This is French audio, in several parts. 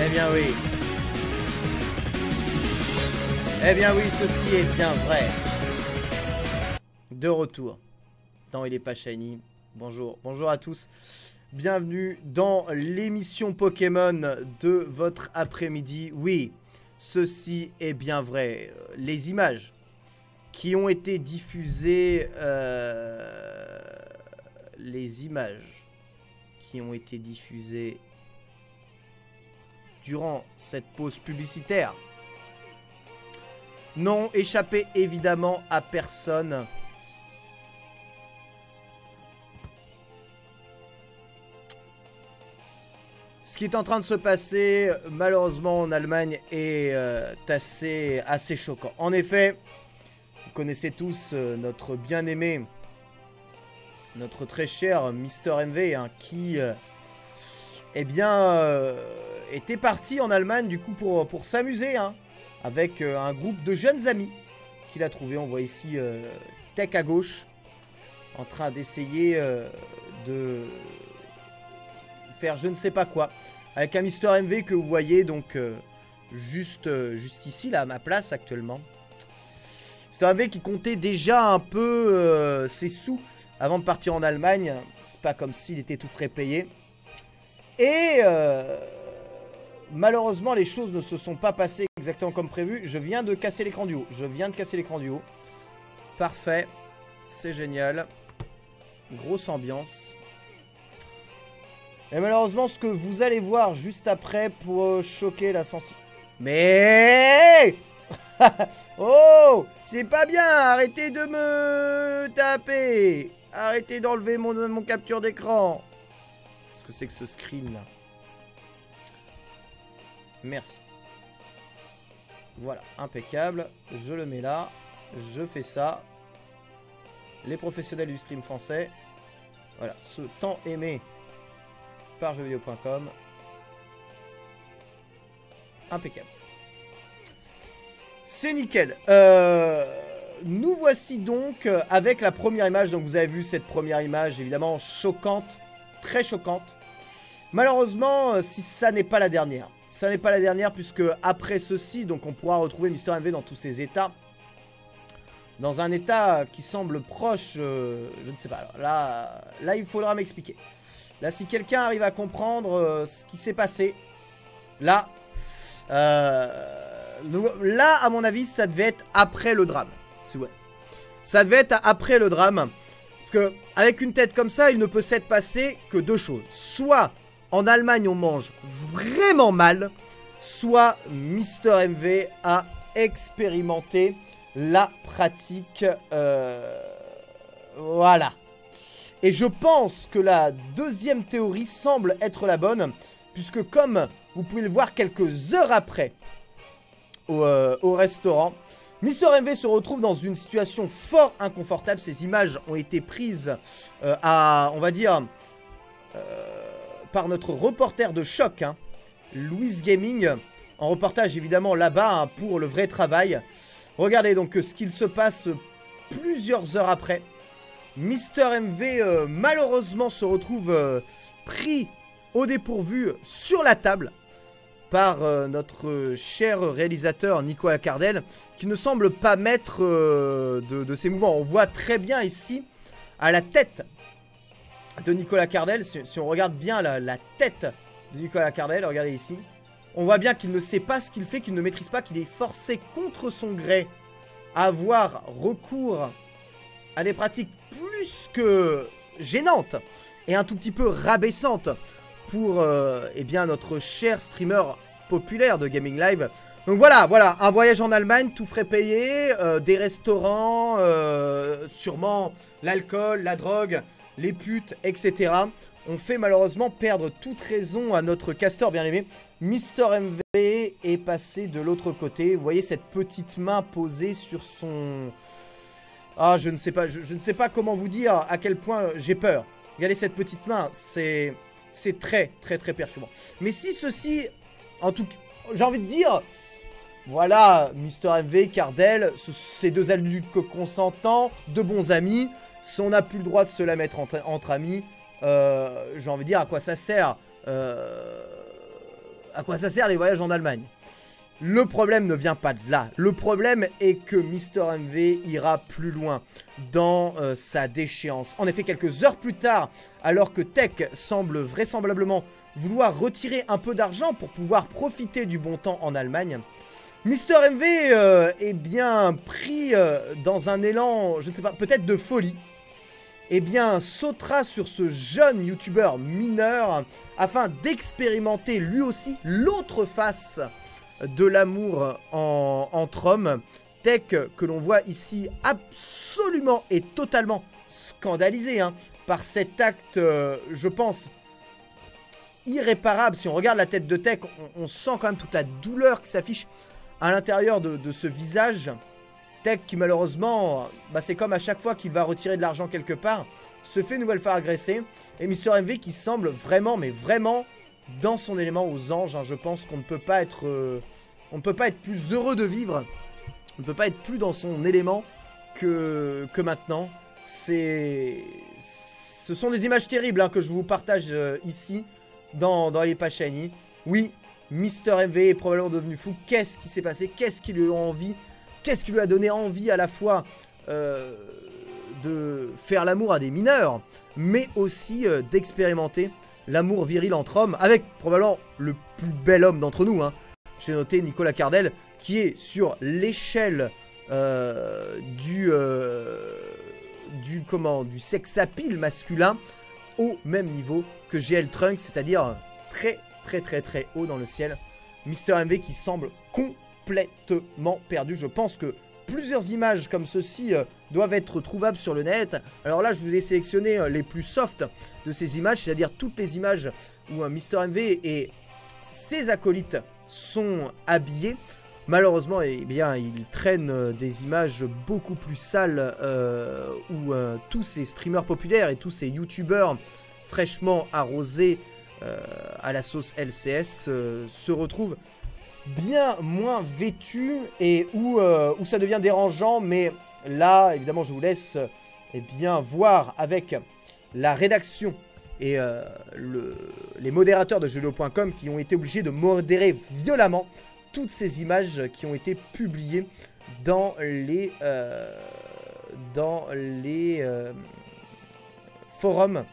Eh bien oui. Eh bien oui, ceci est bien vrai. De retour dans Il est pas shiny. Bonjour, bonjour à tous. Bienvenue dans l'émission Pokémon de votre après-midi. Oui, ceci est bien vrai. Les images qui ont été diffusées... les images qui ont été diffusées durant cette pause publicitaire n'ont échappé évidemment à personne. Ce qui est en train de se passer, malheureusement, en Allemagne est assez choquant. En effet, vous connaissez tous notre bien-aimé, notre très cher Mister MV, hein, qui, eh bien, était parti en Allemagne, du coup, pour s'amuser, hein, avec un groupe de jeunes amis qu'il a trouvé. On voit ici Tech à gauche, en train d'essayer de faire je ne sais pas quoi, avec un Mister MV que vous voyez, donc, juste ici, là, à ma place, actuellement. Mister MV qui comptait déjà un peu ses sous avant de partir en Allemagne. C'est pas comme s'il était tout frais payé. Et malheureusement, les choses ne se sont pas passées exactement comme prévu. Je viens de casser l'écran du haut. Parfait. C'est génial. Grosse ambiance. Et malheureusement, ce que vous allez voir juste après pour choquer la sensibilité... Mais oh, c'est pas bien. Arrêtez de me taper. Arrêtez d'enlever mon capture d'écran. Qu'est-ce que c'est que ce screen là? Merci. Voilà, impeccable. Je le mets là. Je fais ça. Les professionnels du stream français. Voilà, ce temps aimé par jeuxvideo.com. Impeccable. C'est nickel. Nous voici donc avec la première image. Donc vous avez vu cette première image, évidemment choquante, très choquante. Malheureusement, si ça n'est pas la dernière. Ça n'est pas la dernière puisque après ceci, donc on pourra retrouver Mister MV dans tous ses états. Dans un état qui semble proche, je ne sais pas. Alors là il faudra m'expliquer. Là, si quelqu'un arrive à comprendre ce qui s'est passé, là, à mon avis, ça devait être après le drame. Ouais. Ça devait être après le drame. Parce que avec une tête comme ça, il ne peut s'être passé que deux choses. Soit en Allemagne, on mange vraiment mal, soit Mister MV a expérimenté la pratique. Voilà. Et je pense que la deuxième théorie semble être la bonne, puisque comme vous pouvez le voir quelques heures après au restaurant, Mister MV se retrouve dans une situation fort inconfortable. Ces images ont été prises on va dire, par notre reporter de choc, hein, Louise Gaming, en reportage évidemment là-bas, hein, pour le vrai travail. Regardez donc ce qu'il se passe plusieurs heures après. Mister MV malheureusement se retrouve pris au dépourvu sur la table par notre cher réalisateur Nicolas Cardel, qui ne semble pas mettre de ses mouvements. On voit très bien ici, à la tête de Nicolas Cardel, si on regarde bien la tête de Nicolas Cardel, regardez ici, on voit bien qu'il ne sait pas ce qu'il fait, qu'il ne maîtrise pas, qu'il est forcé contre son gré à avoir recours à des pratiques plus que gênantes et un tout petit peu rabaissantes pour eh bien, notre cher streamer populaire de Gaming Live. Donc voilà, un voyage en Allemagne, tout frais payé, des restaurants, sûrement l'alcool, la drogue, les putes, etc. On fait malheureusement perdre toute raison à notre castor bien-aimé. Mister MV est passé de l'autre côté. Vous voyez cette petite main posée sur son... Ah, je ne sais pas comment vous dire à quel point j'ai peur. Regardez cette petite main, c'est très perturbant. Mais si ceci, en tout cas, j'ai envie de dire, voilà, Mister MV, Cardel, ces deux adultes consentants, de bons amis. Si on n'a plus le droit de se la mettre entre amis, j'ai envie de dire à quoi ça sert. à quoi ça sert les voyages en Allemagne? Le problème ne vient pas de là. Le problème est que Mister MV ira plus loin dans sa déchéance. En effet, quelques heures plus tard, alors que Tech semble vraisemblablement vouloir retirer un peu d'argent pour pouvoir profiter du bon temps en Allemagne, Mister MV est bien pris dans un élan, je ne sais pas, peut-être de folie. Eh bien, sautera sur ce jeune youtubeur mineur afin d'expérimenter lui aussi l'autre face de l'amour entre hommes. Tech, que l'on voit ici absolument et totalement scandalisé par cet acte, je pense, irréparable. Si on regarde la tête de Tech, on sent quand même toute la douleur qui s'affiche à l'intérieur de ce visage. Tech qui malheureusement, c'est comme à chaque fois qu'il va retirer de l'argent quelque part, se fait une nouvelle fois agresser. Et Mister MV qui semble vraiment, mais vraiment dans son élément aux anges. Je pense qu'on ne peut pas être... on ne peut pas être plus heureux de vivre. On ne peut pas être plus dans son élément que maintenant. Ce sont des images terribles que je vous partage ici dans les Pachani. Oui, Mister MV est probablement devenu fou. Qu'est-ce qui s'est passé? Qu'est-ce qui lui a envie? Qu'est-ce qui lui a donné envie à la fois de faire l'amour à des mineurs, mais aussi d'expérimenter l'amour viril entre hommes, avec probablement le plus bel homme d'entre nous. J'ai noté Nicolas Cardel, qui est sur l'échelle du sex appeal masculin, au même niveau que GL Trunks, c'est-à-dire très haut dans le ciel. Mister MV qui semble complètement perdu. Je pense que plusieurs images comme ceci doivent être trouvables sur le net. Alors là, je vous ai sélectionné les plus soft de ces images, c'est-à-dire toutes les images où Mister MV et ses acolytes sont habillés. Malheureusement, eh bien, il traîne des images beaucoup plus sales où tous ces streamers populaires et tous ces youtubeurs fraîchement arrosés à la sauce LCS se retrouvent bien moins vêtus et où ça devient dérangeant. Mais là, évidemment, je vous laisse bien voir avec la rédaction et les modérateurs de jeuxvideo.com qui ont été obligés de modérer violemment toutes ces images qui ont été publiées dans les forums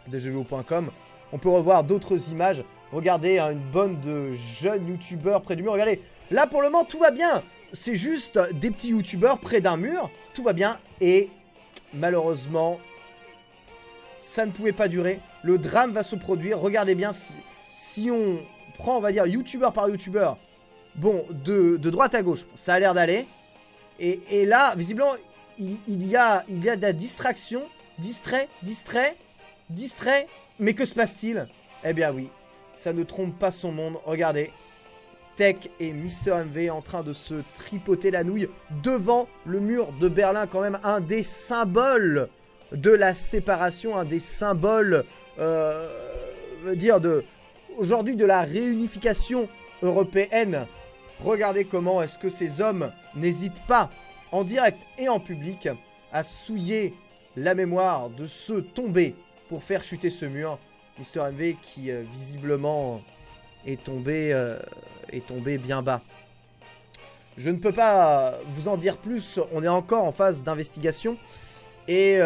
de jeuxvideo.com. On peut revoir d'autres images. Regardez, une bande de jeunes youtubeurs près du mur. Regardez, là pour le moment tout va bien. C'est juste des petits youtubeurs près d'un mur. Tout va bien et malheureusement, ça ne pouvait pas durer. Le drame va se produire. Regardez bien, si on prend, on va dire, youtubeur par youtubeur, bon, de droite à gauche, ça a l'air d'aller. Et là, visiblement, il y a de la distraction. Distrait. Mais que se passe-t-il? Eh bien oui, ça ne trompe pas son monde. Regardez, Tech et Mister MV en train de se tripoter la nouille devant le mur de Berlin. Quand même un des symboles de la séparation, un des symboles, aujourd'hui de la réunification européenne. Regardez comment est-ce que ces hommes n'hésitent pas, en direct et en public, à souiller la mémoire de ceux tombés pour faire chuter ce mur. Mister MV qui visiblement est tombé bien bas. Je ne peux pas vous en dire plus, on est encore en phase d'investigation et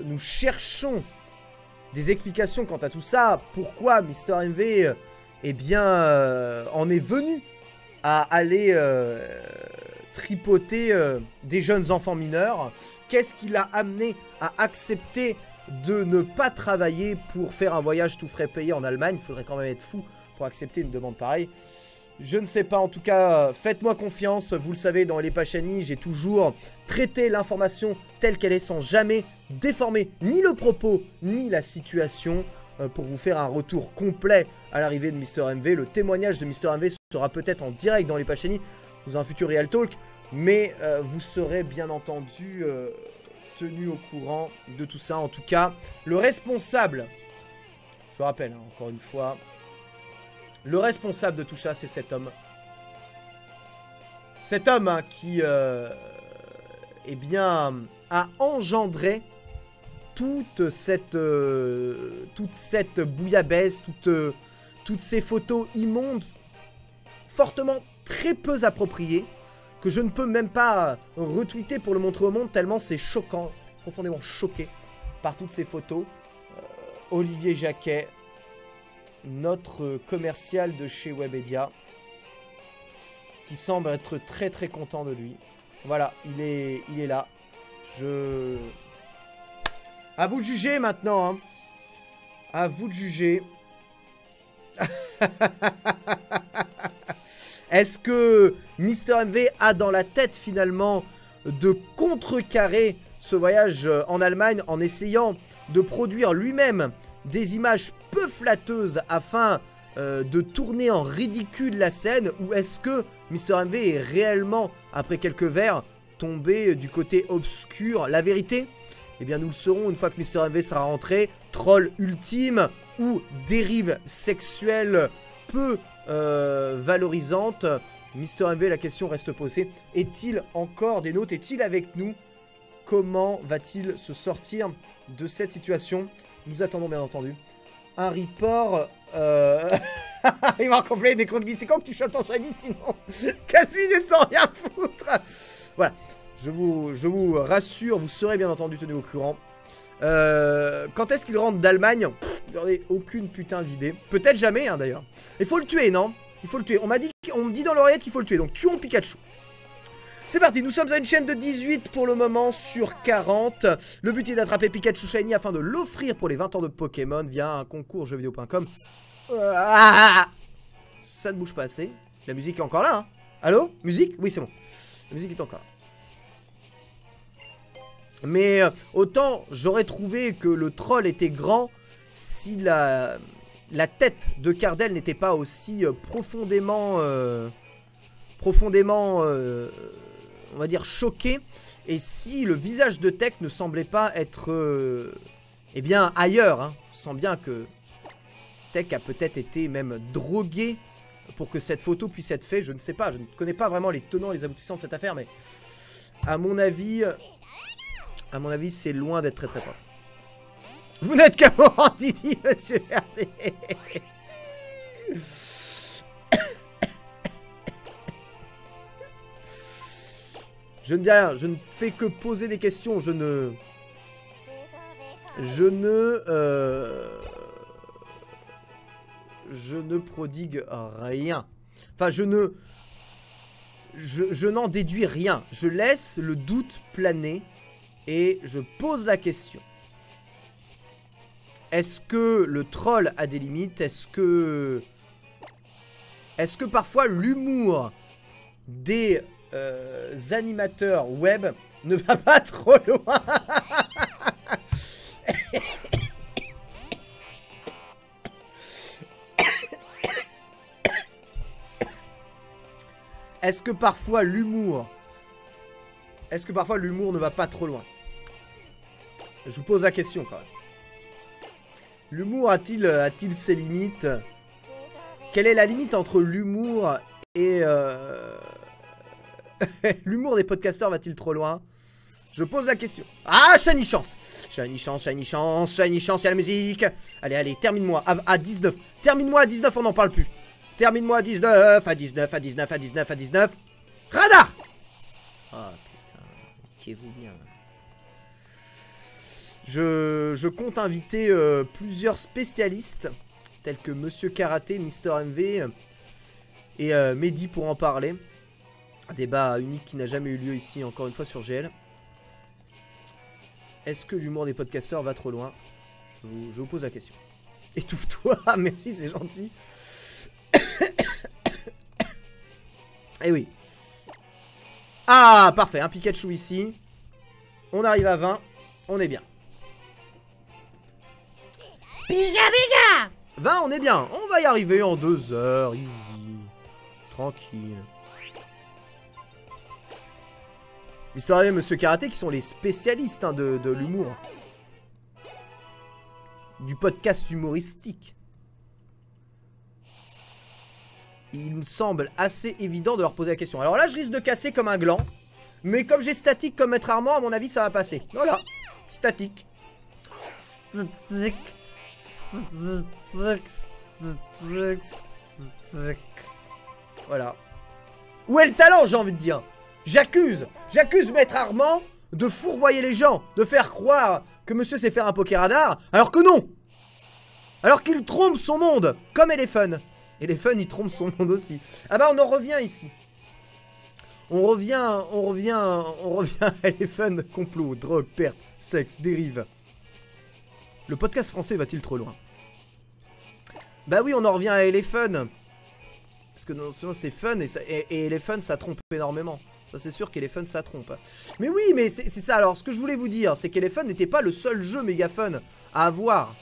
nous cherchons des explications quant à tout ça. Pourquoi Mister MV en est venu à aller tripoter des jeunes enfants mineurs? Qu'est-ce qui l'a amené à accepter de ne pas travailler pour faire un voyage tout frais payé en Allemagne? Il faudrait quand même être fou pour accepter une demande pareille. Je ne sais pas, en tout cas, faites-moi confiance. Vous le savez, dans les Pachani, j'ai toujours traité l'information telle qu'elle est, sans jamais déformer ni le propos, ni la situation, pour vous faire un retour complet à l'arrivée de Mister MV. Le témoignage de Mister MV sera peut-être en direct dans les Pachani, dans un futur Real Talk, mais vous serez bien entendu tenu au courant de tout ça. En tout cas, le responsable, je vous rappelle, encore une fois, le responsable de tout ça, c'est cet homme. Cet homme qui, a engendré toute cette bouillabaisse, toutes ces photos immondes, fortement très peu appropriées, que je ne peux même pas retweeter pour le montrer au monde, tellement c'est choquant, profondément choqué par toutes ces photos. Olivier Jacquet, notre commercial de chez Webedia, qui semble être très très content de lui. Voilà, il est là. À vous de juger maintenant, hein. À vous de juger. Est-ce que Mister MV a dans la tête finalement de contrecarrer ce voyage en Allemagne en essayant de produire lui-même des images peu flatteuses afin de tourner en ridicule la scène, ou est-ce que Mister MV est réellement, après quelques verres, tombé du côté obscur? La vérité, eh bien nous le saurons une fois que Mister MV sera rentré. Troll ultime ou dérive sexuelle peu valorisante. Mister MV, la question reste posée. Est-il encore des nôtres? Est-il avec nous? Comment va-t-il se sortir de cette situation? Nous attendons bien entendu un report. Il va compléter des croquis. C'est quand que tu chotes en shiny sinon? Casse-minute sans rien foutre. Voilà. Je vous rassure, vous serez bien entendu tenu au courant. Quand est-ce qu'il rentre d'Allemagne? J'en ai aucune putain d'idée. Peut-être jamais, hein, d'ailleurs. Il faut le tuer, non? Il faut le tuer. On me dit dans l'oreillette qu'il faut le tuer. Donc tuons Pikachu. C'est parti, nous sommes à une chaîne de 18 pour le moment sur 40. Le but est d'attraper Pikachu Shiny afin de l'offrir pour les 20 ans de Pokémon via un concours jeuxvideo.com. Ça ne bouge pas assez. La musique est encore là, hein. Allô? Musique? Oui, c'est bon. La musique est encore là. Mais autant j'aurais trouvé que le troll était grand si la tête de Cardell n'était pas aussi profondément, on va dire, choquée, et si le visage de Tech ne semblait pas être, eh bien, ailleurs, hein. On sent bien que Tech a peut-être été même drogué pour que cette photo puisse être faite. Je ne sais pas, je ne connais pas vraiment les tenants et les aboutissants de cette affaire, mais à mon avis, c'est loin d'être très très propre. Vous n'êtes qu'à Morandini, monsieur RD. Je ne dis rien, je ne fais que poser des questions, je ne prodigue rien. Enfin, je n'en déduis rien. Je laisse le doute planer et je pose la question. Est-ce que le troll a des limites? Est-ce que parfois l'humour des animateurs web ne va pas trop loin? Est-ce que parfois l'humour ne va pas trop loin? Je vous pose la question quand même. L'humour a-t-il ses limites? Quelle est la limite entre l'humour et... l'humour des podcasteurs va-t-il trop loin? Je pose la question. Ah, Shiny Chance! Shiny Chance, Shiny Chance, Shiny Chance, il y a la musique. Allez, allez, termine-moi à 19. Termine-moi à 19, on n'en parle plus. Termine-moi à 19, à 19, à 19, à 19, à 19. Radar! Oh putain, niquez-vous bien. Je compte inviter plusieurs spécialistes, tels que Monsieur Karaté, Mister MV et Mehdi pour en parler. Un débat unique qui n'a jamais eu lieu ici, encore une fois, sur GL. Est-ce que l'humour des podcasteurs va trop loin? Je vous pose la question. Étouffe-toi, merci, c'est gentil. Eh oui. Ah, parfait, un Pikachu ici. On arrive à 20, on est bien. Pika pika 20, on est bien. On va y arriver en 2 heures, easy. Tranquille. L'histoire et Monsieur Karaté qui sont les spécialistes, hein, de l'humour. Du podcast humoristique. Il me semble assez évident de leur poser la question. Alors là, je risque de casser comme un gland. Mais comme j'ai statique comme Maître Armand, à mon avis, ça va passer. Voilà. Statique. Voilà. Où est le talent, j'ai envie de dire? J'accuse Maître Armand de fourvoyer les gens, de faire croire que monsieur sait faire un poker radar, alors que non. Alors qu'il trompe son monde, comme Elephun. Elephun, il trompe son monde aussi. Ah bah on en revient ici. On revient à Elephun, complot, drogue, perte, sexe, dérive. Le podcast français va-t-il trop loin? Bah oui, on en revient à Elephun. Parce que non, sinon c'est fun et Elephun ça trompe énormément. Ça c'est sûr qu'Elephun ça trompe. Mais oui, mais c'est ça. Alors ce que je voulais vous dire, c'est qu'Elephun n'était pas le seul jeu méga fun à avoir.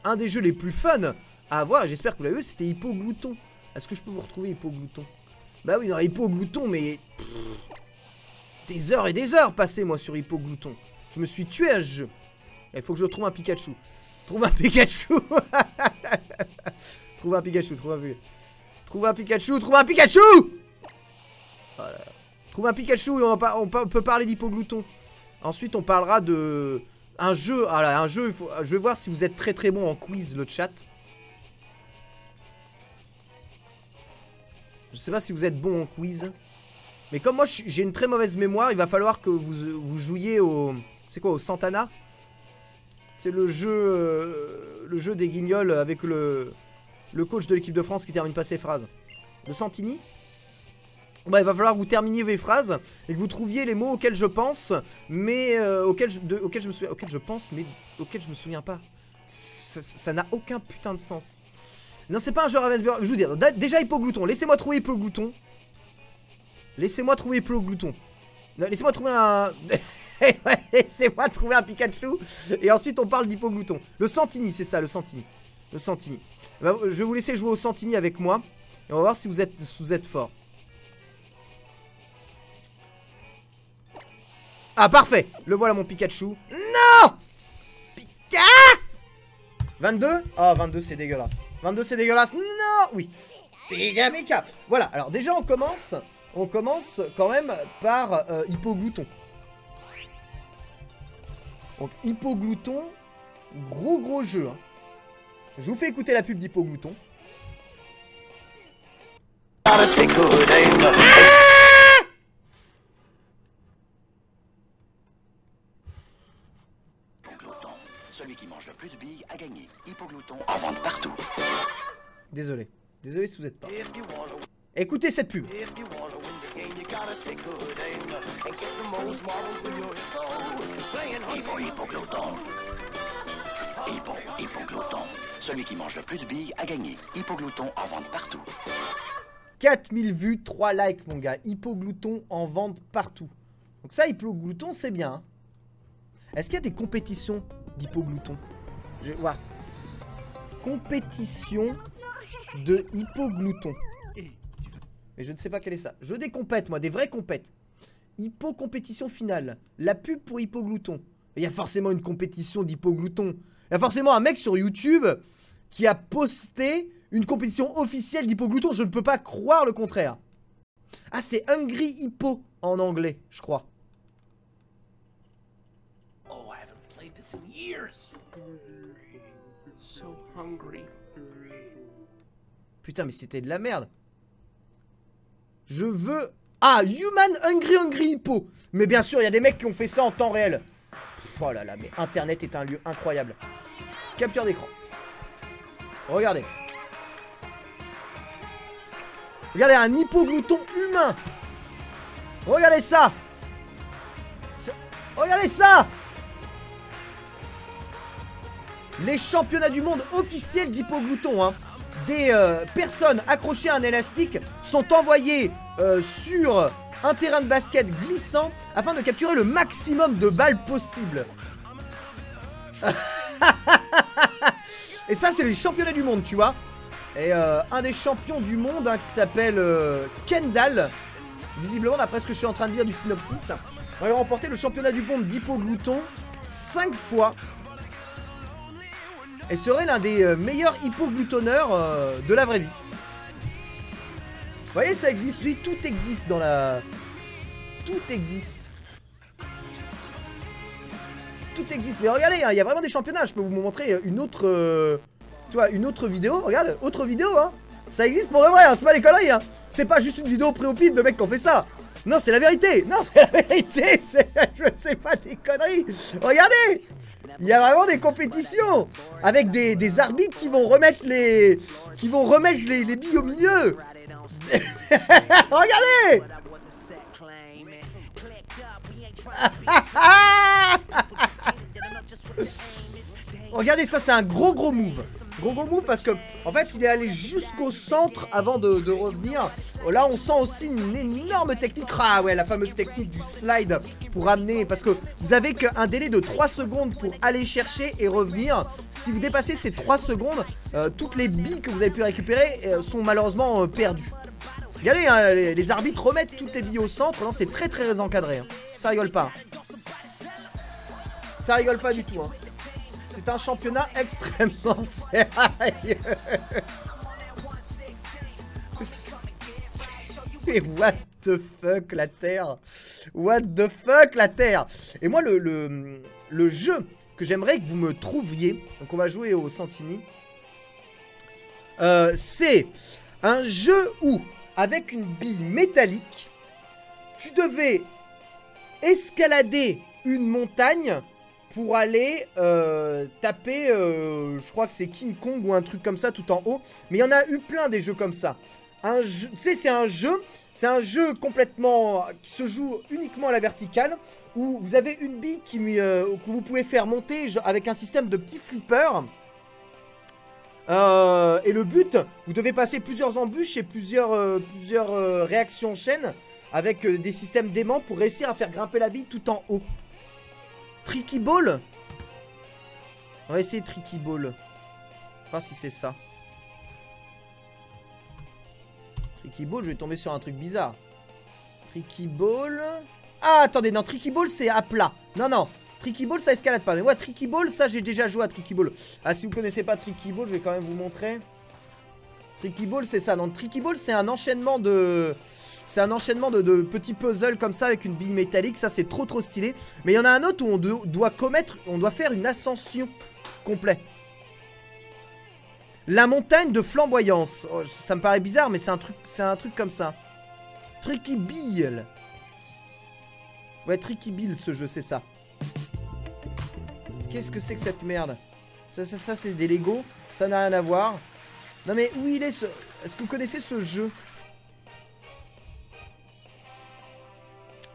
Un des jeux les plus fun à avoir, j'espère que vous l'avez vu, c'était Hippoglouton. Est-ce que je peux vous retrouver Hippoglouton? Bah oui, non, Hippoglouton, mais... des heures et des heures passées moi sur Hippoglouton. Je me suis tué à ce jeu. Il faut que je trouve un Pikachu. Trouve un Pikachu. Trouve un Pikachu, trouve un Pikachu. Voilà. Trouve un Pikachu et on peut parler d'Hippoglouton. Ensuite on parlera de... un jeu, voilà, un jeu, je vais voir si vous êtes très très bon en quiz, le chat. Je sais pas si vous êtes bon en quiz. Mais comme moi j'ai une très mauvaise mémoire, il va falloir que vous jouiez au... c'est quoi, au Santana? C'est le jeu des guignols avec le coach de l'équipe de France qui termine pas ses phrases. Le Santini. Bah, il va falloir que vous terminiez vos phrases et que vous trouviez les mots auxquels je pense, mais auxquels je me souviens pas. Ça n'a aucun putain de sens. Non, c'est pas un jeu Ravensburger. Je vous dire, déjà Hippoglouton. Laissez-moi trouver Hippoglouton. Laissez-moi trouver un... Laissez-moi trouver un Pikachu. Et ensuite on parle d'Hippoglouton. Le Santini, c'est ça, le Santini. Le Santini. Bah, je vais vous laisser jouer au Santini avec moi. Et on va voir si vous êtes fort. Ah parfait. Le voilà mon Pikachu. Non Pika 22. Ah 22 c'est dégueulasse. 22 c'est dégueulasse. Non. Oui. Pika Pika. Voilà, alors déjà on commence quand même par Hippoglouton. Donc Hippoglouton, gros jeu hein. Je vous fais écouter la pub d'Hippoglouton. Celui qui mange le plus de billes a gagné. Hippoglouton en vente partout. Désolé si vous êtes pas. Écoutez cette pub. Hippoglouton. Hippoglouton. Celui qui mange le plus de billes a gagné. Hippoglouton en vente partout. 4000 vues, 3 likes mon gars. Hippoglouton en vente partout. Donc ça, Hippoglouton, c'est bien. Hein. Est-ce qu'il y a des compétitions d'Hippoglouton? Je vais voir. Compétition de Hippoglouton. Mais je ne sais pas quelle est ça. Je des compètes, moi, des vraies compètes. Hippo compétition finale. La pub pour Hippoglouton. Il y a forcément une compétition d'Hippoglouton. Il y a forcément un mec sur YouTube qui a posté une compétition officielle d'Hippoglouton. Je ne peux pas croire le contraire. Ah, c'est Hungry Hippo en anglais, je crois. Oh, I haven't played this in years. So hungry. Putain, mais c'était de la merde. Je veux... Ah, Human Hungry Hippo. Mais bien sûr, il y a des mecs qui ont fait ça en temps réel. Pff, oh là là, mais Internet est un lieu incroyable. Capture d'écran. Regardez. Regardez, un hippoglouton humain. Regardez ça. Regardez ça. Les championnats du monde officiels d'hippoglouton, hein. Des personnes accrochées à un élastique sont envoyées sur un terrain de basket glissant afin de capturer le maximum de balles possible. Et ça, c'est les championnats du monde, tu vois. Et un des champions du monde hein, qui s'appelle Kendall, visiblement, d'après ce que je suis en train de lire du synopsis, a remporté le championnat du monde d'hippoglouton 5 fois. Et serait l'un des meilleurs hippogloutonneurs de la vraie vie. Vous voyez, ça existe, lui, tout existe dans la... Tout existe. Tout existe. Mais regardez, il y a vraiment des championnats. Je peux vous montrer une autre tu vois, une autre vidéo, regarde, autre vidéo, hein. Ça existe pour de vrai, hein, c'est pas les conneries, hein. C'est pas juste une vidéo pré au pif de mecs qui ont fait ça. Non, c'est la vérité. Non, c'est la vérité. C'est pas des conneries. Regardez. Il y a vraiment des compétitions avec des arbitres qui vont remettre les billes au milieu. Regardez. Regardez ça, c'est un gros move. Gros move parce que en fait il est allé jusqu'au centre avant de revenir. Là on sent aussi une énorme technique. Ah ouais, la fameuse technique du slide pour amener. Parce que vous avez qu'un délai de 3 secondes pour aller chercher et revenir. Si vous dépassez ces 3 secondes, toutes les billes que vous avez pu récupérer sont malheureusement perdues. Regardez, hein, les arbitres remettent toutes les billes au centre. Non, c'est très encadré, hein. Ça rigole pas. Ça rigole pas du tout, hein. C'est un championnat extrêmement sérieux. Et what the fuck la Terre. What the fuck la Terre. Et moi le jeu que j'aimerais que vous me trouviez, donc on va jouer au Santini, c'est un jeu où avec une bille métallique tu devais escalader une montagne pour aller taper, je crois que c'est King Kong ou un truc comme ça tout en haut. Mais il y en a eu plein des jeux comme ça. Tu sais, c'est un jeu complètement qui se joue uniquement à la verticale, où vous avez une bille que vous pouvez faire monter avec un système de petits flippers. Et le but, vous devez passer plusieurs embûches et plusieurs réactions en chaîne avec des systèmes d'aimants pour réussir à faire grimper la bille tout en haut. Tricky Ball. On va essayer Tricky Ball. Voir si c'est ça. Tricky Ball, je vais tomber sur un truc bizarre. Tricky Ball. Ah, attendez, non, Tricky Ball, c'est à plat. Non. Tricky Ball, ça escalade pas. Mais moi, Tricky Ball, ça, j'ai déjà joué à Tricky Ball. Ah, si vous connaissez pas Tricky Ball, je vais quand même vous montrer. Tricky Ball, c'est ça. Non, Tricky Ball, c'est un enchaînement de... C'est un enchaînement de petits puzzles comme ça avec une bille métallique. Ça, c'est trop stylé. Mais il y en a un autre où on doit faire une ascension complète. La montagne de flamboyance. Oh, ça me paraît bizarre, mais c'est un truc comme ça. Tricky Bill. Ouais, Tricky Bill, ce jeu, c'est ça. Qu'est-ce que c'est que cette merde? Ça c'est des Lego. Ça n'a rien à voir. Non, mais où il est ce... Est-ce que vous connaissez ce jeu?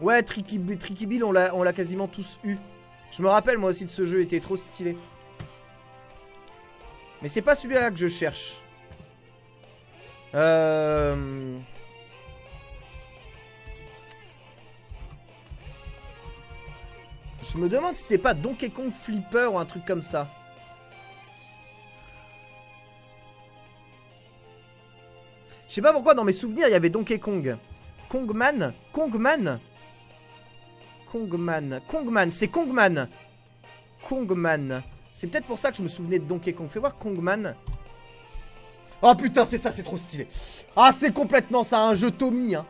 Ouais, Tricky Bill, on l'a quasiment tous eu. Je me rappelle moi aussi de ce jeu, il était trop stylé. Mais c'est pas celui-là que je cherche. Je me demande si c'est pas Donkey Kong Flipper ou un truc comme ça. Je sais pas pourquoi dans mes souvenirs il y avait Donkey Kong. Kongman, c'est Kongman. C'est peut-être pour ça que je me souvenais de Donkey Kong. Fais voir Kongman. Oh putain, c'est ça, c'est trop stylé. Ah, c'est complètement ça, un jeu Tommy, hein.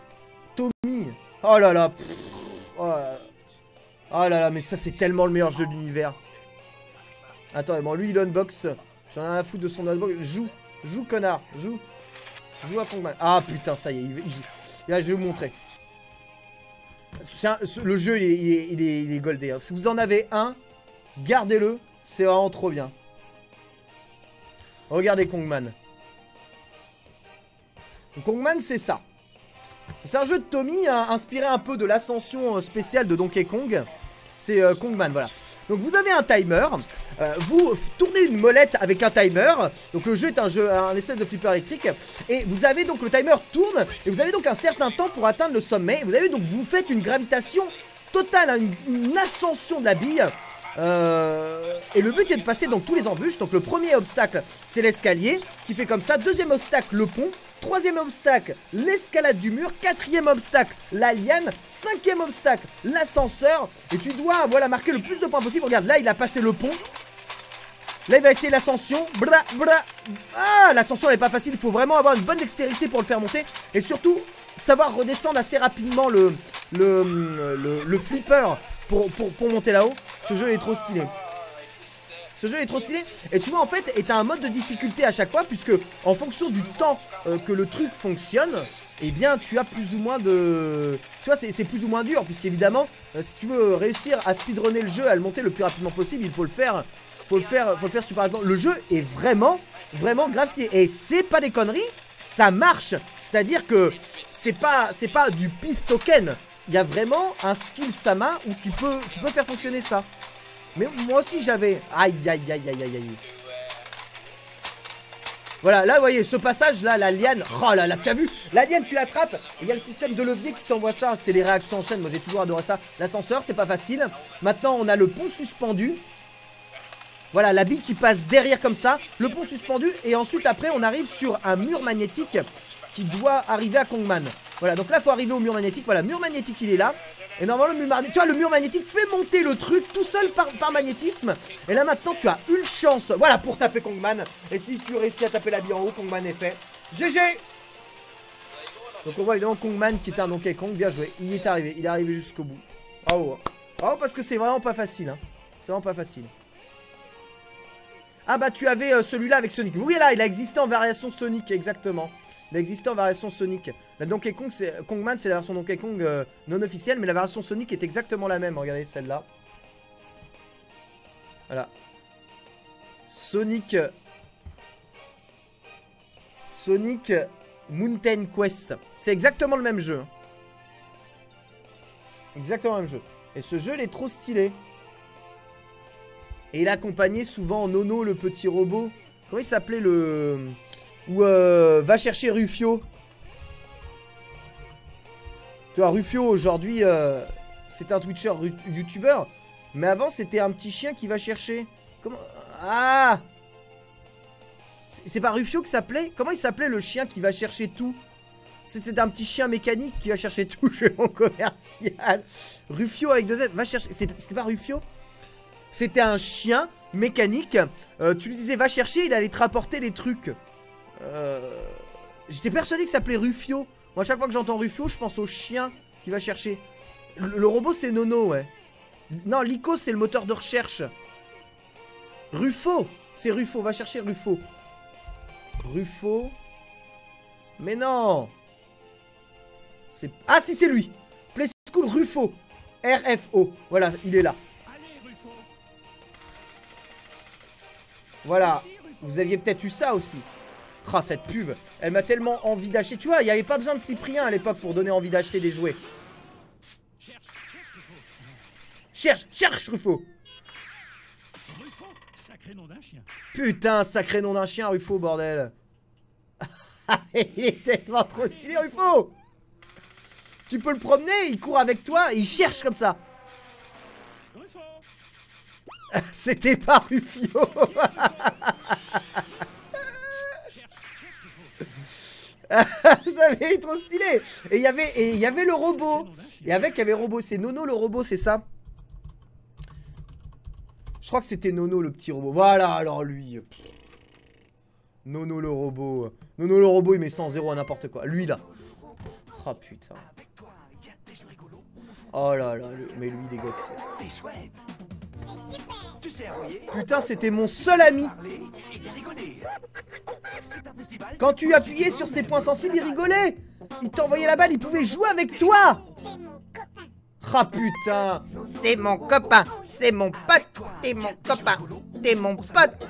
Tommy. Oh là là. Oh là là, mais ça c'est tellement le meilleur jeu de l'univers. Attends, bon, lui il unbox. J'en ai rien à foutre de son unbox. Joue connard, joue à Kongman. Ah putain, ça y est, là je vais vous montrer. Le jeu il est goldé, hein. Si vous en avez un, gardez-le, c'est vraiment trop bien. Regardez Kongman. Kongman, c'est ça. C'est un jeu de Tommy, hein, inspiré un peu de l'ascension spéciale de Donkey Kong. C'est Kongman, voilà. Donc vous avez un timer, vous tournez une molette avec un timer. Donc le jeu est un espèce de flipper électrique. Et vous avez donc, le timer tourne, et vous avez donc un certain temps pour atteindre le sommet. Vous avez donc, vous faites une gravitation totale, hein, une ascension de la bille. Et le but est de passer donc tous les embûches. Donc le premier obstacle, c'est l'escalier, qui fait comme ça. Deuxième obstacle, le pont. Troisième obstacle, l'escalade du mur. Quatrième obstacle, la liane. Cinquième obstacle, l'ascenseur. Et tu dois, voilà, marquer le plus de points possible. Regarde, là il a passé le pont. Là il va essayer l'ascension. Ah, l'ascension elle est pas facile. Il faut vraiment avoir une bonne dextérité pour le faire monter. Et surtout, savoir redescendre assez rapidement le flipper pour monter là-haut. Ce jeu est trop stylé. Ce jeu est trop stylé. Et tu vois en fait, et t'as un mode de difficulté à chaque fois, puisque en fonction du temps que le truc fonctionne, eh bien tu as plus ou moins de... Tu vois, c'est plus ou moins dur, puisqu'évidemment, si tu veux réussir à speedrunner le jeu, à le monter le plus rapidement possible, il faut le faire. Faut le faire super rapidement. Le jeu est vraiment grave stylé. Et c'est pas des conneries, ça marche. C'est-à-dire que c'est pas du piste token. Il y a vraiment un skill Sama où tu peux faire fonctionner ça. Mais moi aussi j'avais... Aïe. Voilà, là vous voyez, ce passage là, la liane. Oh là là, tu as vu? La liane tu l'attrapes, il y a le système de levier qui t'envoie ça. C'est les réactions en chaîne, moi j'ai toujours adoré ça. L'ascenseur, c'est pas facile. Maintenant on a le pont suspendu. Voilà, la bille qui passe derrière comme ça. Le pont suspendu. Et ensuite après on arrive sur un mur magnétique qui doit arriver à Kongman. Voilà, donc là il faut arriver au mur magnétique. Voilà, mur magnétique il est là. Et normalement le mur magnétique, tu vois, le mur magnétique fait monter le truc tout seul par magnétisme. Et là maintenant tu as une chance, voilà, pour taper Kongman. Et si tu réussis à taper la bille en haut, Kongman est fait. GG. Donc on voit évidemment Kongman qui est un Donkey Kong, bien joué. Il est arrivé jusqu'au bout. Oh, parce que c'est vraiment pas facile, hein. C'est vraiment pas facile. Ah bah tu avais celui-là avec Sonic. Oui là, il a existé en variation Sonic, exactement. Il a existé en variation Sonic. La Donkey Kong, Kongman, c'est la version Donkey Kong non officielle, mais la version Sonic est exactement la même. Regardez celle-là. Voilà. Sonic Mountain Quest. C'est exactement le même jeu. Exactement le même jeu. Et ce jeu, il est trop stylé. Et il est accompagné souvent en Nono, le petit robot. Comment il s'appelait le... Ou va chercher Rufio. Tu vois, Rufio aujourd'hui, c'est un Twitcher YouTuber. Mais avant, c'était un petit chien qui va chercher. Comment... Ah! C'est pas Rufio que s'appelait? Comment il s'appelait le chien qui va chercher tout? C'était un petit chien mécanique qui va chercher tout. Jeu mon commercial. Rufio avec 2 Z. Va chercher. C'était pas Rufio? C'était un chien mécanique. Tu lui disais va chercher, il allait te rapporter les trucs. J'étais persuadé que ça s'appelait Rufio. Moi, à chaque fois que j'entends Rufio, je pense au chien qui va chercher. Le robot, c'est Nono, ouais. Non, Lico, c'est le moteur de recherche. Rufo, c'est Rufo. Va chercher Rufo. Rufo. Mais non. Ah, si, c'est lui. Play School Rufo. RFO. Voilà, il est là. Voilà. Vous aviez peut-être eu ça aussi. Ah, cette pub, elle m'a tellement envie d'acheter. Tu vois, il n'y avait pas besoin de Cyprien à l'époque pour donner envie d'acheter des jouets. Cherche, Rufo. Putain, sacré nom d'un chien, Rufo, bordel. Il est tellement trop stylé, Rufo. Tu peux le promener, il court avec toi et il cherche comme ça. C'était pas Rufio. Ça avait été trop stylé. Et il y avait le robot. Et avec, il y avait le robot. C'est Nono le robot, c'est ça? Je crois que c'était Nono le petit robot. Voilà, alors lui. Nono le robot. Nono le robot, il met 100-0 à n'importe quoi. Lui, là. Oh, putain. Oh là là, mais lui, les gars. Putain, c'était mon seul ami. Quand tu appuyais sur ses points sensibles, il rigolait. Il t'envoyait la balle, il pouvait jouer avec toi. Ah putain, c'est mon copain, c'est mon pote, t'es mon copain, t'es mon pote.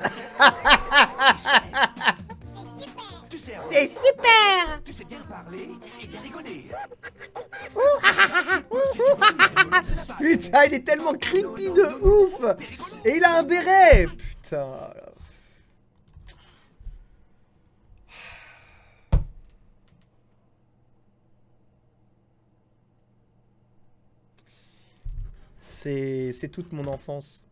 C'est super. Putain, il est tellement creepy de ouf. Et il a un béret. Putain. C'est toute mon enfance.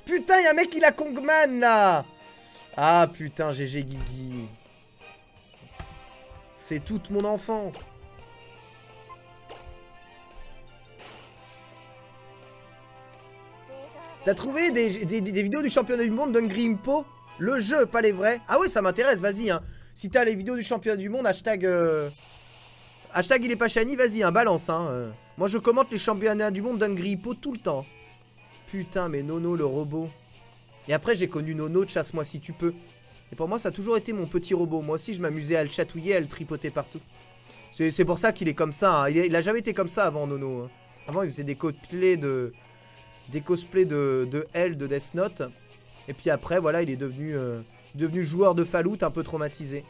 Putain, y'a un mec, il a Kongman, là. Ah, putain, GG Guigui. C'est toute mon enfance. T'as trouvé des vidéos du championnat du monde d'Hungry Impo? Le jeu, pas les vrais. Ah ouais, ça m'intéresse, vas-y, hein. Si t'as les vidéos du championnat du monde, hashtag il est pas shiny, vas-y, hein, balance, hein. Moi, je commente les championnats du monde d'Hungry Hippo tout le temps. Putain, mais Nono, le robot. Et après, j'ai connu Nono de Chasse-moi si tu peux. Et pour moi, ça a toujours été mon petit robot. Moi aussi, je m'amusais à le chatouiller, à le tripoter partout. C'est pour ça qu'il est comme ça. Hein. Il a jamais été comme ça avant, Nono. Hein. Avant, il faisait des cosplays de... L de Death Note. Et puis après, voilà, il est devenu joueur de Fallout, un peu traumatisé.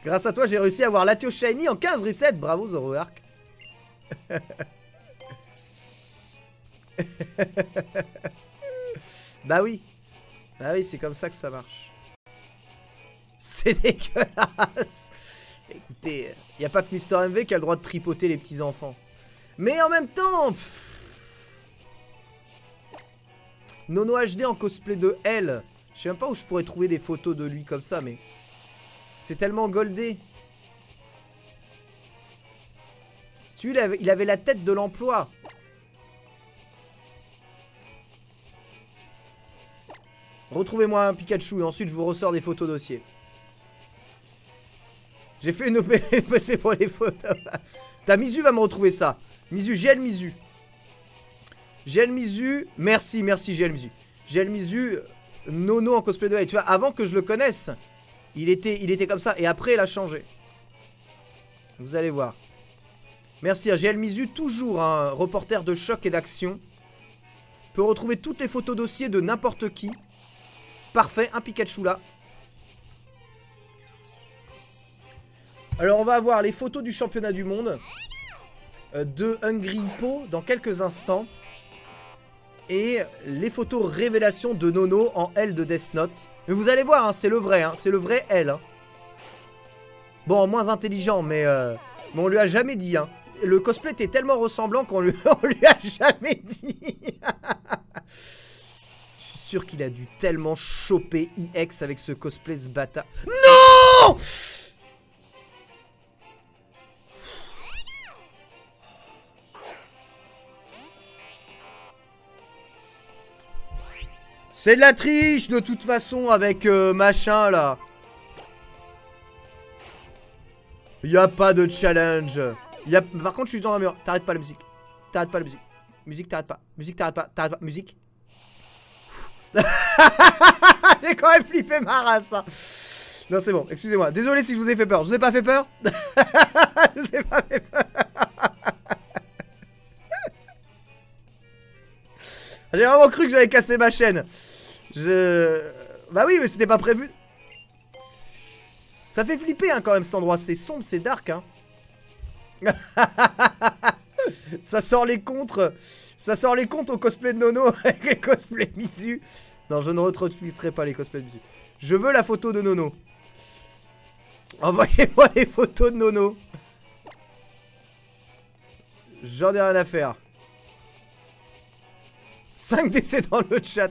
Grâce à toi, j'ai réussi à avoir Latios Shiny en 15 resets. Bravo, Zoroark. Bah oui. Bah oui, c'est comme ça que ça marche. C'est dégueulasse. Écoutez, il n'y a pas que Mister MV qui a le droit de tripoter les petits enfants. Mais en même temps... Nono HD en cosplay de L. Je sais même pas où je pourrais trouver des photos de lui comme ça, mais... C'est tellement goldé. Il avait la tête de l'emploi. Retrouvez-moi un Pikachu et ensuite je vous ressors des photos dossiers. J'ai fait une OP pour les photos. Ta Mizu va me retrouver ça. Mizu, GL Mizu. GL Mizu. Merci GL Mizu. GL Mizu, Nono en cosplay de L. Tu vois, avant que je le connaisse, il était comme ça. Et après, il a changé. Vous allez voir. Merci à GL Mizu, toujours un reporter de choc et d'action. Peut retrouver toutes les photos dossiers de n'importe qui. Parfait, un Pikachu là. Alors on va avoir les photos du championnat du monde de Hungry Hippo dans quelques instants. Et les photos révélation de Nono en L de Death Note. Mais vous allez voir, hein, c'est le vrai, hein, c'est le vrai L. Hein. Bon, moins intelligent, mais on lui a jamais dit. Hein. Le cosplay était tellement ressemblant qu'on lui a jamais dit. Je suis sûr qu'il a dû tellement choper IX avec ce cosplay, ce bâtard. Non! C'est de la triche de toute façon avec machin là. Y a pas de challenge. Par contre je suis dans la mur. T'arrêtes pas la musique. T'arrêtes pas la musique. Musique t'arrêtes pas. Musique t'arrêtes pas. T'arrêtes pas. Musique. J'ai quand même flippé ma race. Hein. Non c'est bon. Excusez-moi. Désolé si je vous ai fait peur. Je vous ai pas fait peur. Je vous ai pas fait peur. J'ai vraiment cru que j'avais cassé ma chaîne. Bah oui, mais c'était pas prévu. Ça fait flipper hein, quand même cet endroit. C'est sombre, c'est dark. Hein. Ça sort les contres. Ça sort les contres au cosplay de Nono avec les cosplays Mizu. Non, je ne retweeterai pas les cosplays de Mizu. Je veux la photo de Nono. Envoyez-moi les photos de Nono. J'en ai rien à faire. 5 décès dans le chat.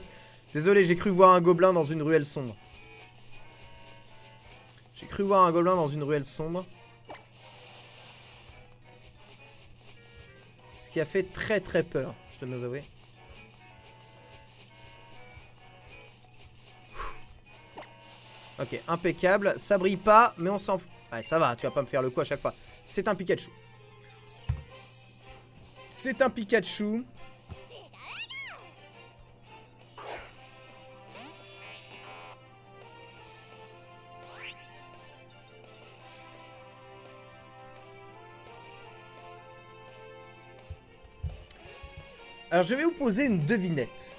Désolé, j'ai cru voir un gobelin dans une ruelle sombre. J'ai cru voir un gobelin dans une ruelle sombre. Ce qui a fait très très peur, je dois m'avouer. Ok, impeccable. Ça brille pas, mais on s'en fout. Ouais, ça va, tu vas pas me faire le coup à chaque fois. C'est un Pikachu. C'est un Pikachu. Alors je vais vous poser une devinette.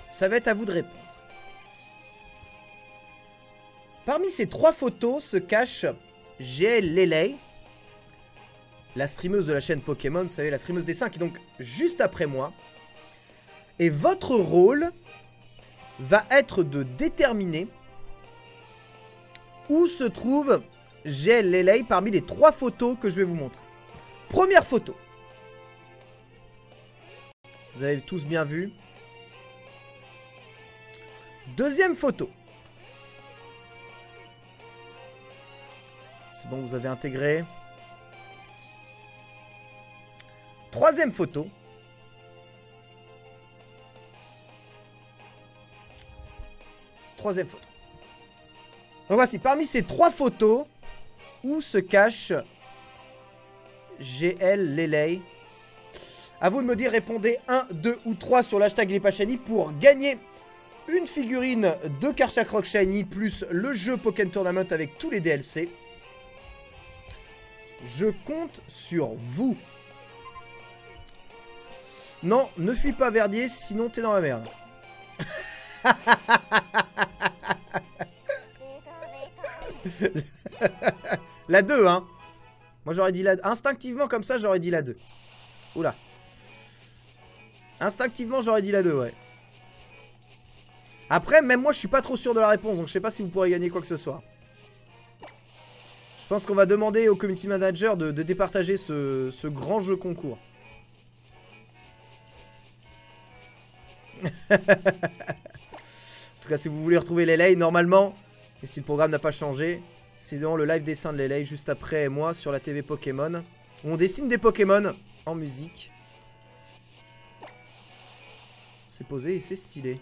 Ça va être à vous de répondre. Parmi ces 3 photos se cache GL Lele, la streameuse de la chaîne Pokémon, vous savez, la streameuse des 5 qui est donc juste après moi. Et votre rôle va être de déterminer où se trouve GL Lele parmi les 3 photos que je vais vous montrer. Première photo. Vous avez tous bien vu. Deuxième photo. C'est bon, vous avez intégré. Troisième photo. troisième photo. Donc voici, parmi ces 3 photos, où se cache GL Lelay? A vous de me dire, répondez 1, 2 ou 3 sur l'hashtag Lipashiny pour gagner une figurine de Karchak Rock Shiny plus le jeu Pokémon Tournament avec tous les DLC. Je compte sur vous. Non, ne fuis pas Verdier, sinon t'es dans la merde. La 2, hein. Moi j'aurais dit la 2. Instinctivement comme ça, j'aurais dit la 2. Oula. Instinctivement, j'aurais dit la 2, ouais. Après, même moi, je suis pas trop sûr de la réponse, donc je sais pas si vous pourrez gagner quoi que ce soit. Je pense qu'on va demander au community manager de départager ce grand jeu concours. En tout cas, si vous voulez retrouver Lelay, normalement, et si le programme n'a pas changé, c'est dans le live dessin de Lelay, juste après moi, sur la TV Pokémon, où on dessine des Pokémon en musique. C'est posé et c'est stylé.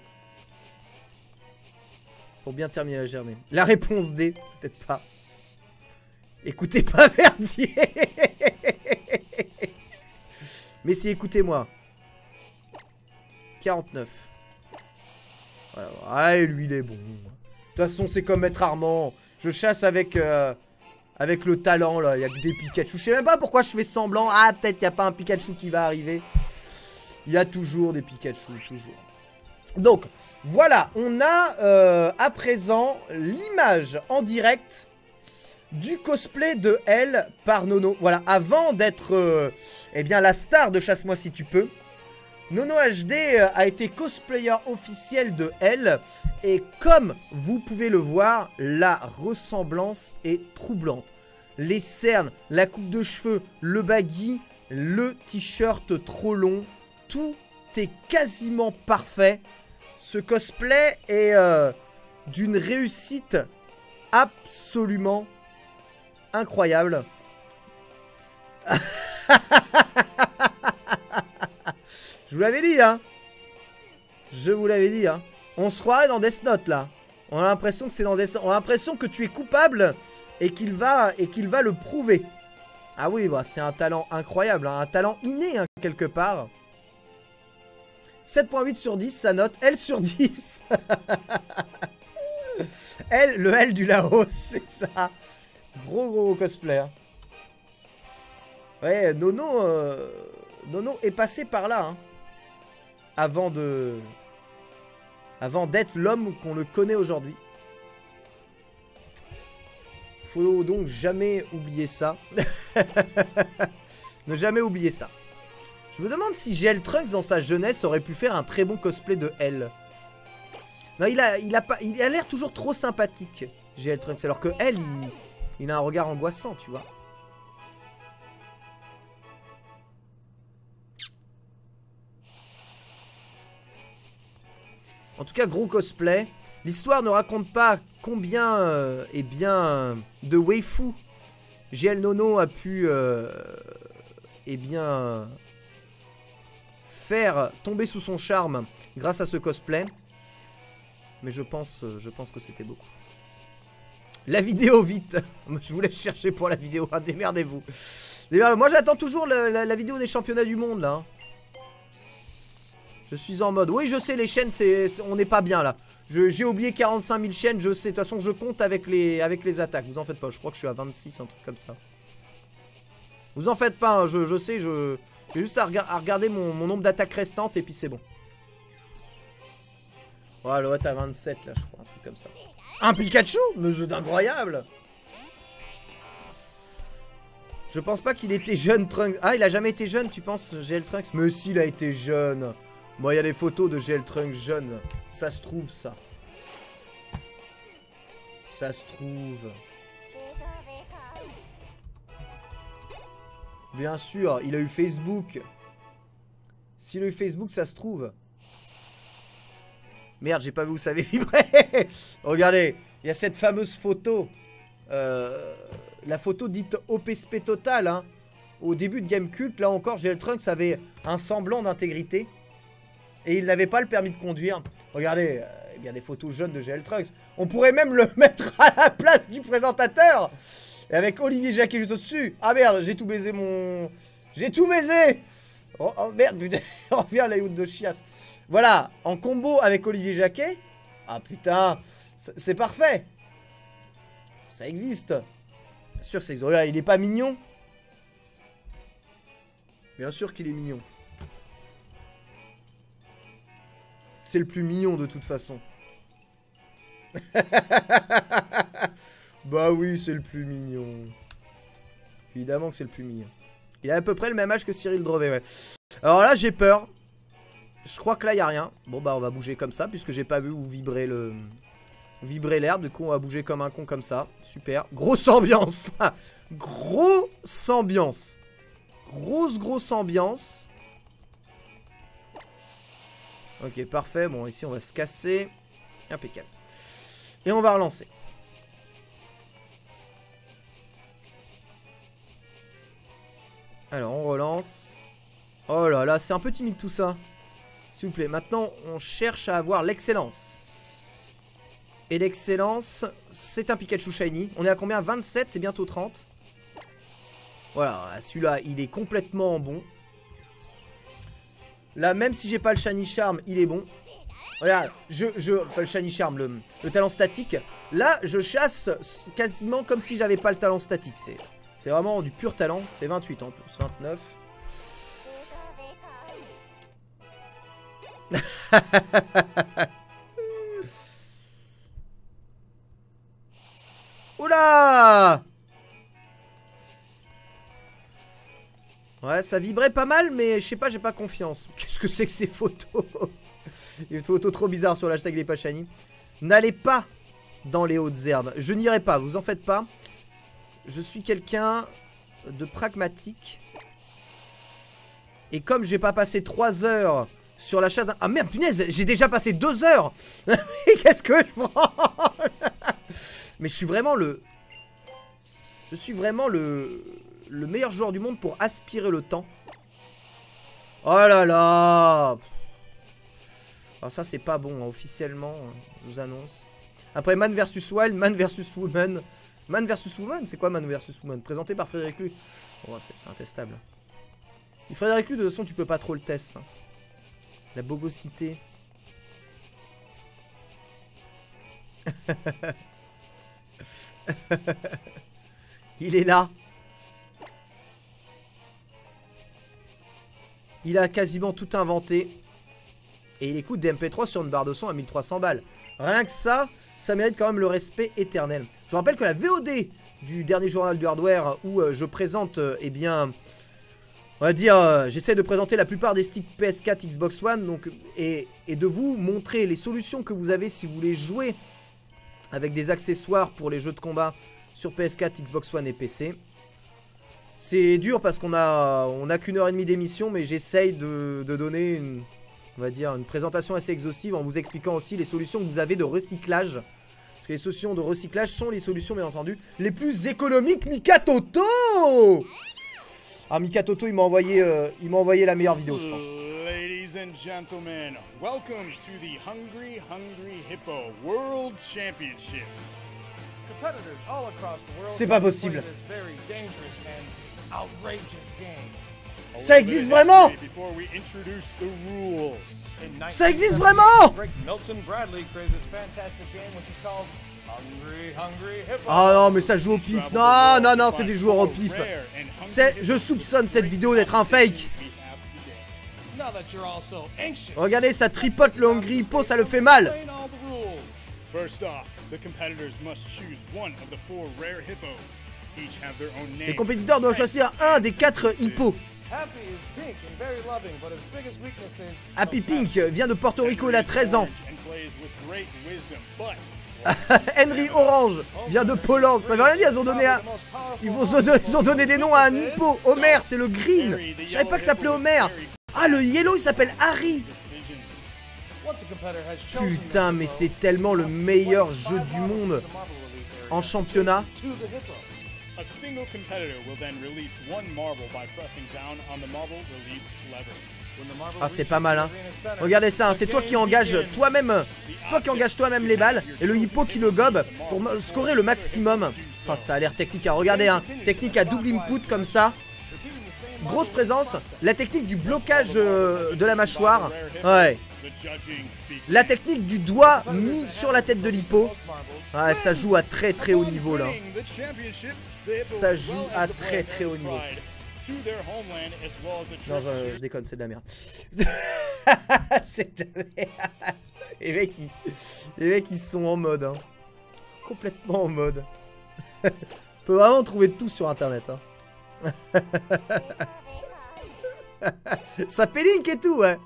Pour bien terminer la journée. La réponse D, peut-être pas. Écoutez pas Verdier. Mais si, écoutez-moi. 49. Voilà. Ah, lui, il est bon. De toute façon, c'est comme Maître Armand. Je chasse avec le talent, là. Il y a que des Pikachu. Je sais même pas pourquoi je fais semblant. Ah, peut-être qu'il n'y a pas un Pikachu qui va arriver. Il y a toujours des Pikachu, toujours. Donc, voilà. On a à présent l'image en direct du cosplay de Elle par Nono. Voilà, avant d'être eh bien, la star de Chasse-moi si tu peux. Nono HD a été cosplayer officiel de Elle. Et comme vous pouvez le voir, la ressemblance est troublante. Les cernes, la coupe de cheveux, le baggy, le t-shirt trop long. Tout est quasiment parfait. Ce cosplay est d'une réussite absolument incroyable. Je vous l'avais dit, hein. Je vous l'avais dit, hein. On se croirait dans Death Note, là. On a l'impression que c'est dans Death Note. On a l'impression que tu es coupable et qu'il va le prouver. Ah oui, bah, c'est un talent incroyable, hein. Un talent inné, hein, quelque part. 7.8 sur 10, sa note. L sur 10. Le L du Laos, c'est ça. Gros cosplay. Hein. Ouais, Nono est passé par là. Hein. Avant d'être l'homme qu'on le connaît aujourd'hui. Faut donc jamais oublier ça. Ne jamais oublier ça. Je me demande si GL Trunks dans sa jeunesse aurait pu faire un très bon cosplay de Elle. Non, il a l'air toujours trop sympathique, GL Trunks. Alors que Elle, il a un regard angoissant, tu vois. En tout cas, gros cosplay. L'histoire ne raconte pas combien eh bien, de waifu GL Nono a pu eh bien, faire tomber sous son charme grâce à ce cosplay. Mais je pense que c'était beaucoup. La vidéo, vite. Je vous laisse chercher pour la vidéo. Ah, démerdez-vous. Moi, j'attends toujours la vidéo des championnats du monde, là. Je suis en mode... Oui, je sais, les chaînes, on n'est pas bien, là. J'ai oublié 45 000 chaînes, je sais. De toute façon, je compte avec les attaques. Vous en faites pas. Je crois que je suis à 26, un truc comme ça. Vous en faites pas, hein. Je sais, j'ai juste à regarder mon nombre d'attaques restantes, et puis c'est bon. Voilà, ouais, t'as 27, là, je crois. Un truc comme ça. Un Pikachu? Mais c'est incroyable! Je pense pas qu'il était jeune, Trunks. Ah, il a jamais été jeune, tu penses, GL Trunks? Mais si, il a été jeune. Bon, il y a des photos de GL Trunks jeune. Ça se trouve, ça. Ça se trouve. Bien sûr, il a eu Facebook. S'il a eu Facebook, ça se trouve. Merde, j'ai pas vu où ça avait vibré. Regardez, il y a cette fameuse photo. La photo dite OPSP Total, hein. Au début de Gamecult, là encore, GL Trunks avait un semblant d'intégrité. Et il n'avait pas le permis de conduire. Regardez, bien des photos jeunes de GL Trunks. On pourrait même le mettre à la place du présentateur. Et avec Olivier Jacquet juste au-dessus. Ah merde, j'ai tout baisé mon... J'ai tout baisé. Oh merde, putain. On revient à la de chiasse. Voilà, en combo avec Olivier Jacquet. Ah putain, c'est parfait. Ça existe. Bien sûr que ça existe. Regarde, il est pas mignon. Bien sûr qu'il est mignon. C'est le plus mignon de toute façon. Bah oui, c'est le plus mignon. Évidemment que c'est le plus mignon. Il a à peu près le même âge que Cyril Drevet, ouais. Alors là, j'ai peur. Je crois que là, il n'y a rien. Bon, bah, on va bouger comme ça, puisque j'ai pas vu où vibrer le... Vibrer l'herbe. Du coup, on va bouger comme un con, comme ça. Super. Grosse ambiance. Grosse ambiance. Grosse ambiance. Ok, parfait. Bon, ici, on va se casser. Impeccable. Et on va relancer. Alors, on relance. Oh là là, c'est un peu timide tout ça. S'il vous plaît. Maintenant, on cherche à avoir l'excellence. Et l'excellence, c'est un Pikachu Shiny. On est à combien? 27, c'est bientôt 30. Voilà, celui-là, il est complètement bon. Là, même si j'ai pas le Shiny Charm, il est bon. Regarde, pas le Shiny Charm, le talent statique. Là, je chasse quasiment comme si j'avais pas le talent statique. C'est vraiment du pur talent. C'est 28 en plus, 29. Oula! Ouais, ça vibrait pas mal, mais je sais pas, j'ai pas confiance. Qu'est-ce que c'est que ces photos? Il y a une photo trop bizarre sur l'hashtag les pas shiny. N'allez pas dans les hautes herbes. Je n'irai pas, vous en faites pas. Je suis quelqu'un de pragmatique. Et comme je vais pas passer 3 heures sur la chasse... Ah merde, punaise, j'ai déjà passé 2 heures. Qu'est-ce que je prends? Mais je suis vraiment le... Je suis vraiment le meilleur joueur du monde pour aspirer le temps. Oh là là! Alors ça, c'est pas bon, hein, officiellement, je vous annonce. Après, Man vs Wild, Man vs Woman. Man vs Woman, c'est quoi Man vs Woman? Présenté par Frédéric Lu. Oh, c'est intestable. Et Frédéric Lu, de toute façon, tu peux pas trop le test. Hein. La bogosité. Il est là. Il a quasiment tout inventé. Et il écoute des MP3 sur une barre de son à 1300 balles. Rien que ça, ça mérite quand même le respect éternel. Je vous rappelle que la VOD du dernier journal du hardware où je présente, eh bien, on va dire, j'essaie de présenter la plupart des sticks PS4, Xbox One, donc, et de vous montrer les solutions que vous avez si vous voulez jouer avec des accessoires pour les jeux de combat sur PS4, Xbox One et PC. C'est dur parce qu'on a qu'une heure et demie d'émission, mais j'essaye de donner une... On va dire une présentation assez exhaustive en vous expliquant aussi les solutions que vous avez de recyclage. Parce que les solutions de recyclage sont les solutions, bien entendu, les plus économiques. Mikatoto! Ah, Mikatoto, il m'a envoyé la meilleure vidéo, je pense. Ladies and gentlemen, welcome to the Hungry Hippo World Championship. Competitors all across the world C'est pas possible. play this very dangerous and outrageous game. Ça existe vraiment! Ça existe vraiment! Milton Bradley created this fantastic game which is called Hungry Hippo. Ah non, mais ça joue au pif. Non, non, non, c'est des joueurs au pif. Je soupçonne cette vidéo d'être un fake. Now that you're all so anxious, Regardez, ça tripote le Hungry Hippo, ça le fait mal. explain all the rules. First off, the competitors must choose one of the 4 rare hippos. Each have their own name. Les compétiteurs doivent choisir un des 4 hippos. Happy is pink and very loving, but his biggest weakness is Happy Pink vient de Porto Rico, il a 13 ans. And plays with great wisdom, but Henry Orange vient de Pologne. Ça veut rien dire, ils ont donné des noms à un hippo. Homer, c'est le green. Je savais pas que ça s'appelait Homer. Ah, le yellow, il s'appelle Harry. Putain, mais c'est tellement le meilleur jeu du monde en championnat. a single competitor will then release one marble by pressing down on the marble release lever. Ah, c'est pas mal, hein. Regardez ça, hein, c'est toi qui engages toi-même. C'est toi qui engages toi-même les balles. Et le hippo qui le gobe pour scorer le maximum. Enfin, ça a l'air technique, hein. Regardez, hein. Technique à double input comme ça. Grosse présence. La technique du blocage de la mâchoire. Ouais. La technique du doigt mis sur la tête de l'hippo. Ouais, ça joue à très très haut niveau là. Ça joue à très très haut niveau. Non, je déconne, c'est de la merde. C'est de la merde. Les mecs, ils sont en mode. Hein. Ils sont complètement en mode. On peut vraiment trouver tout sur internet. Hein. Ça pélink et tout, ouais.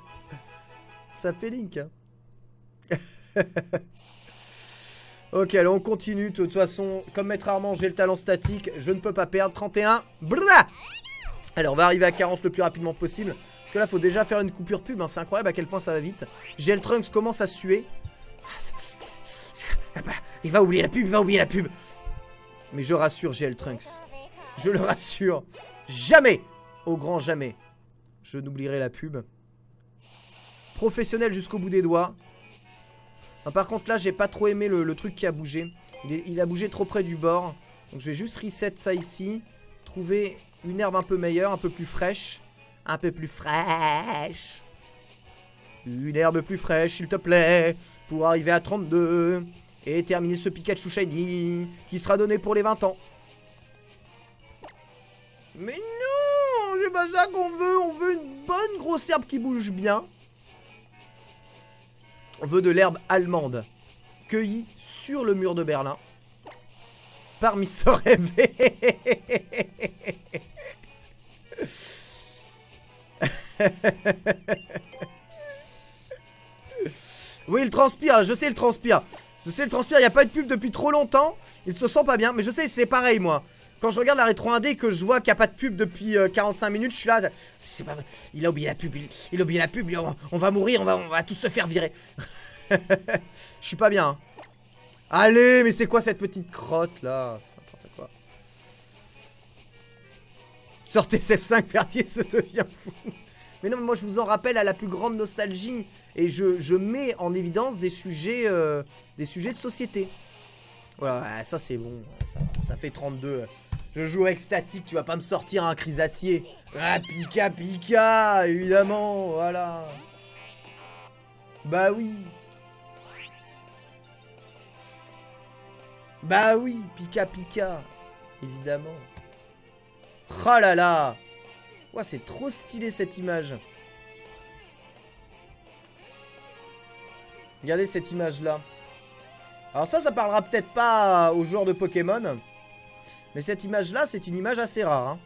Ça pélink. Hein. Ok, alors on continue. De toute façon, comme Maître Armand, j'ai le talent statique. Je ne peux pas perdre. 31. Blah. Alors, on va arriver à 40 le plus rapidement possible. Parce que là, il faut déjà faire une coupure pub. Hein. C'est incroyable à quel point ça va vite. GL Trunks commence à suer. Il va oublier la pub, il va oublier la pub. Mais je rassure GL Trunks. Je le rassure. Jamais, au grand jamais, je n'oublierai la pub. Professionnel jusqu'au bout des doigts. Ah, par contre, là, j'ai pas trop aimé le truc qui a bougé. Il a bougé trop près du bord. Donc, je vais juste reset ça ici. Trouver une herbe un peu meilleure, un peu plus fraîche. Un peu plus fraîche. Une herbe plus fraîche, s'il te plaît. Pour arriver à 32. Et terminer ce Pikachu Shiny. Qui sera donné pour les 20 ans. Mais non, c'est pas ça qu'on veut. On veut une bonne grosse herbe qui bouge bien. On veut de l'herbe allemande. Cueillie sur le mur de Berlin. Par Mister MV. Oui, il transpire, je sais, il transpire. Je sais, il transpire, il n'y a pas eu de pub depuis trop longtemps. Il se sent pas bien, mais je sais, c'est pareil, moi. Quand je regarde la rétro 1D et que je vois qu'il n'y a pas de pub depuis 45 minutes, je suis là. C'est pas vrai. Il a oublié la pub, il a oublié la pub, on va mourir, on va tous se faire virer. Je suis pas bien. Hein. Allez, mais c'est quoi cette petite crotte là? N'importe quoi. Sortez SF5, Verdier se devient fou. Mais non, mais moi je vous en rappelle à la plus grande nostalgie. Et je mets en évidence des sujets de société. Voilà, ça c'est bon. Ça fait 32. Je joue avec statique, tu vas pas me sortir un Crisacier. Ah, Pika Pika, évidemment, voilà. Bah oui. Bah oui, Pika Pika, évidemment. Oh là là. Ouais, c'est trop stylé cette image. Regardez cette image là. Alors ça parlera peut-être pas aux joueurs de Pokémon. Mais cette image là, c'est une image assez rare. Hein.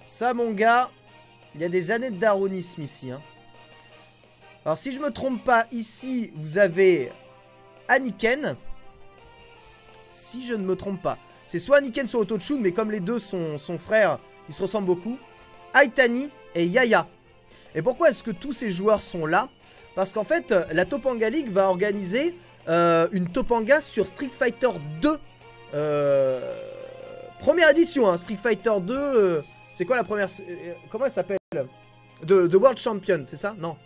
Ça mon gars, il y a des années de daronisme ici. Hein. Alors si je me trompe pas, ici vous avez Aniken. Si je ne me trompe pas. C'est soit Aniken soit Otochun, mais comme les deux sont frères, ils se ressemblent beaucoup. Aitani et Yaya. Et pourquoi est-ce que tous ces joueurs sont là? Parce qu'en fait, la Topanga League va organiser une Topanga sur Street Fighter 2. Première édition, hein, Street Fighter 2. C'est quoi la première... comment elle s'appelle? The World Champion, c'est ça? Non.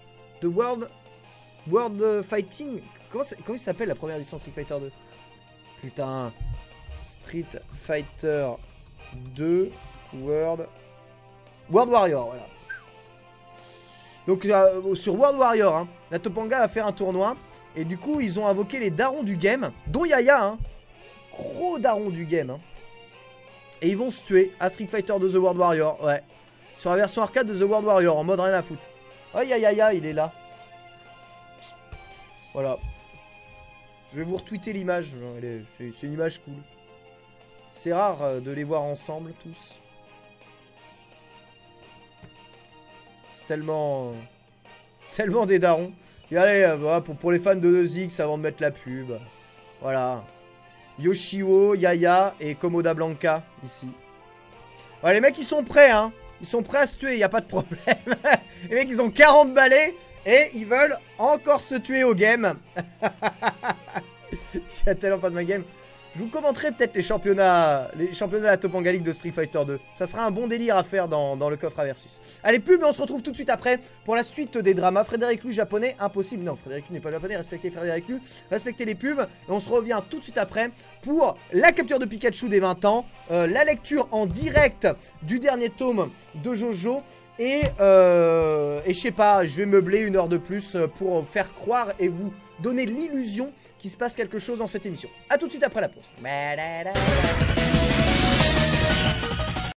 The World Fighting... Comment il s'appelle la première édition Street Fighter 2? Putain... Street Fighter 2 World Warrior, voilà. Donc sur World Warrior, hein, la Topanga va faire un tournoi. Et du coup, ils ont invoqué les darons du game, dont Yaya, hein. Gros daron du game. Hein. Et ils vont se tuer à Street Fighter 2 The World Warrior, ouais. Sur la version arcade de The World Warrior, en mode rien à foutre. Oh, Yaya, il est là. Voilà. Je vais vous retweeter l'image. C'est une image cool. C'est rare de les voir ensemble, tous. C'est tellement des darons. Et allez, voilà, pour les fans de 2X, avant de mettre la pub. Voilà. Yoshio, Yaya et Komoda Blanca, ici. Voilà, les mecs, ils sont prêts, hein. Ils sont prêts à se tuer, il n'y a pas de problème. Les mecs, ils ont 40 balais et ils veulent encore se tuer au game. Il y a tellement pas de ma game. Je vous commenterai peut-être les championnats de la Topanga League de Street Fighter 2. Ça sera un bon délire à faire dans le coffre à versus. Allez, pub, et on se retrouve tout de suite après pour la suite des dramas. Frédéric Lu, japonais, impossible. Non, Frédéric Lu n'est pas japonais, respectez Frédéric Lu, respectez les pubs. Et on se revient tout de suite après pour la capture de Pikachu des 20 ans, la lecture en direct du dernier tome de Jojo. Et je sais pas, je vais meubler 1 heure de plus pour faire croire et vous donner l'illusion qu'il se passe quelque chose dans cette émission. A tout de suite après la pause.